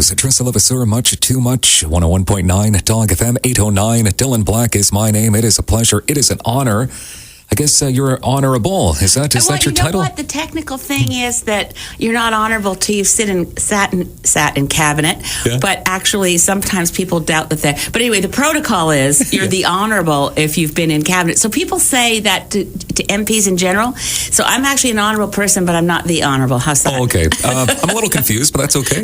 news. Trissa Levasseur, much too much. 101.9 DAWG FM 809. Dylan Black is my name. It is a pleasure. It is an honor. I guess you're honorable. Is that your title? What the technical thing is that you're not honorable till you've sat in cabinet. Yeah. But actually, sometimes people doubt that. But anyway, the protocol is you're the honorable if you've been in cabinet. So people say that to MPs in general. So I'm actually an honorable person, but I'm not the honorable. How's that? Oh, okay. I'm a little confused, but that's okay.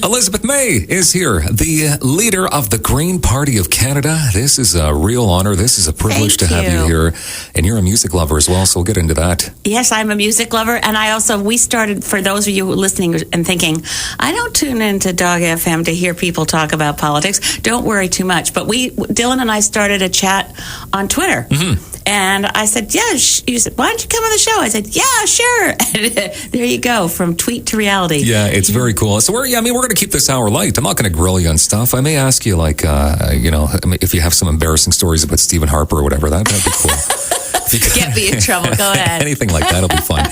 Elizabeth May is here, the leader of the Green Party of Canada. This is a real honor. This is a privilege to have you here. And you're a music lover as well, so we'll get into that. Yes, I'm a music lover, and we started, for those of you listening and thinking, I don't tune into DAWG FM to hear people talk about politics. Don't worry too much. But Dylan and I started a chat on Twitter. Mm-hmm. And I said, yeah, you said, why don't you come on the show? I said, yeah, sure. And there you go, from tweet to reality. Yeah, it's very cool. So we're going to keep this hour light. I'm not going to grill you on stuff. I may ask you, if you have some embarrassing stories about Stephen Harper or whatever, that'd be cool. Get me in trouble. Go ahead. Anything like that'll be fun.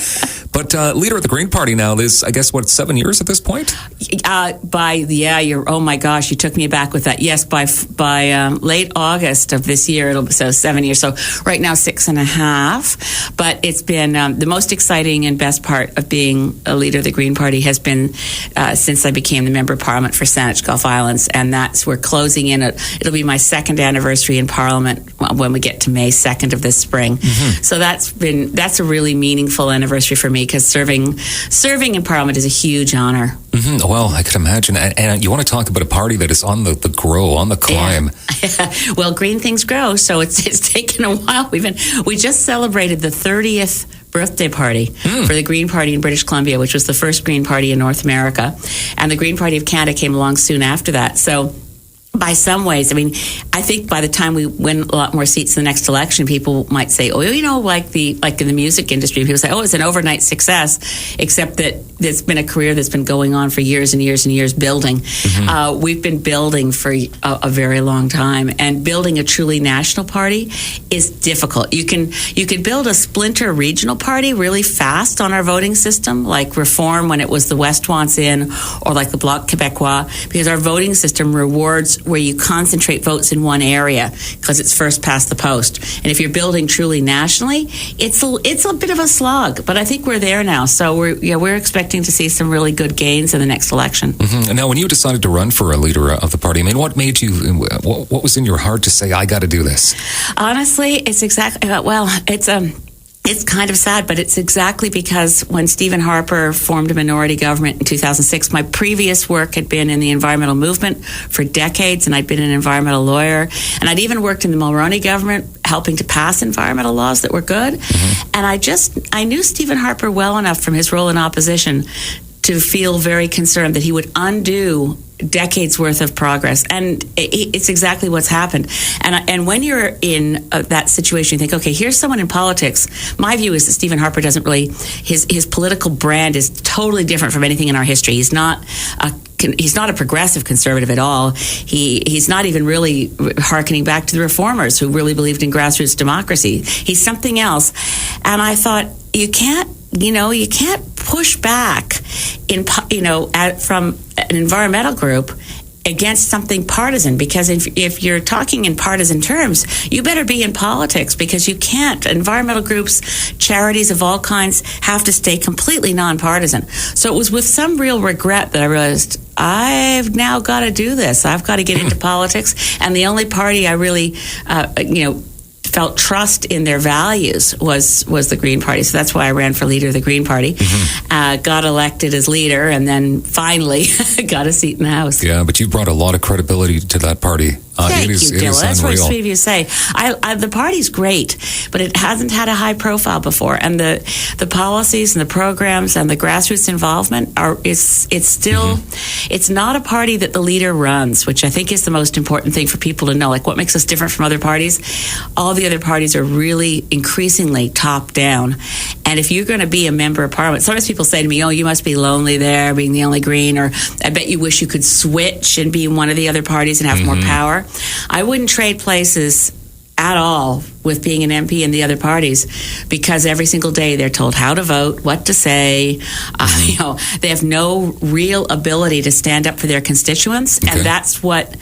But leader of the Green Party now is, I guess, 7 years at this point? Oh my gosh, you took me back with that. Yes, by late August of this year, so 7 years. So right now, 6.5. But it's been the most exciting and best part of being a leader of the Green Party has been since I became the Member of Parliament for Saanich Gulf Islands. And we're closing in. It'll be my second anniversary in Parliament when we get to May 2nd of this spring. Mm-hmm. So that's a really meaningful anniversary for me, because serving in Parliament is a huge honor. Mm-hmm. Well, I could imagine. And you want to talk about a party that is on the grow, on the climb. Yeah. Well, green things grow, so it's taken a while. We just celebrated the 30th birthday party for the Green Party in British Columbia, which was the first Green Party in North America. And the Green Party of Canada came along soon after that. So by some ways, I think by the time we win a lot more seats in the next election, people might say, like in the music industry, people say, it's an overnight success, except that it's been a career that's been going on for years and years and years building. Mm-hmm. We've been building for a very long time, and building a truly national party is difficult. You can build a splinter regional party really fast on our voting system, like Reform when it was the West wants in, or like the Bloc Québécois, because our voting system rewards where you concentrate votes in one area because it's first past the post. And if you're building truly nationally, it's a bit of a slog, but I think we're there now. So we're expecting to see some really good gains in the next election. Mm-hmm. And now, when you decided to run for a leader of the party, what made you? What was in your heart to say, I got to do this? Honestly, it's exactly It's kind of sad, but it's exactly because when Stephen Harper formed a minority government in 2006, my previous work had been in the environmental movement for decades, and I'd been an environmental lawyer, and I'd even worked in the Mulroney government helping to pass environmental laws that were good. Mm-hmm. And I knew Stephen Harper well enough from his role in opposition to feel very concerned that he would undo decades worth of progress, and it's exactly what's happened. And when you're in that situation, you think, okay, here's someone in politics. My view is that Stephen Harper doesn't really, his political brand is totally different from anything in our history. He's not a progressive conservative at all. He's not even really hearkening back to the reformers who really believed in grassroots democracy. He's something else. And I thought, you can't push back from an environmental group against something partisan, because if you're talking in partisan terms, you better be in politics, because you can't. Environmental groups, charities of all kinds have to stay completely nonpartisan. So it was with some real regret that I realized I've now got to do this. I've got to get into politics, and the only party I really, felt trust in their values was the Green Party. So that's why I ran for leader of the Green Party. Mm-hmm. Got elected as leader, and then finally got a seat in the House. Yeah, but you brought a lot of credibility to that party. Thank you, Dylan. That's what sweet of you say. The party's great, but it hasn't had a high profile before, and the policies and the programs and the grassroots involvement it's still it's not a party that the leader runs, which I think is the most important thing for people to know. Like, what makes us different from other parties? All the other parties are really increasingly top down, and if you're going to be a member of Parliament, sometimes people say to me, "Oh, you must be lonely there, being the only Green," or "I bet you wish you could switch and be in one of the other parties and have more power." I wouldn't trade places at all with being an MP in the other parties, because every single day they're told how to vote, what to say. They have no real ability to stand up for their constituents, and that's what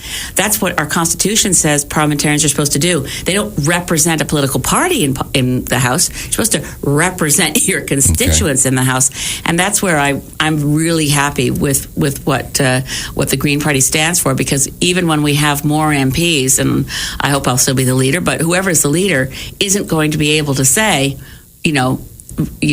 our Constitution says parliamentarians are supposed to do. They don't represent a political party in the House. You're supposed to represent your constituents in the House, and that's where I'm really happy with what the Green Party stands for, because even when we have more MPs, and I hope I'll still be the leader, but whoever is the leader isn't going to be able to say,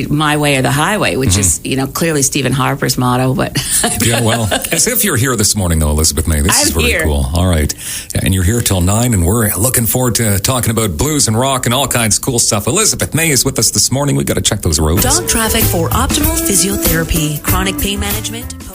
my way or the highway, which is, clearly Stephen Harper's motto. But yeah, well, as if you're here this morning, though, Elizabeth May. This is very cool. All right. And you're here till 9, and we're looking forward to talking about blues and rock and all kinds of cool stuff. Elizabeth May is with us this morning. We got to check those roads. Dog traffic for optimal physiotherapy, chronic pain management.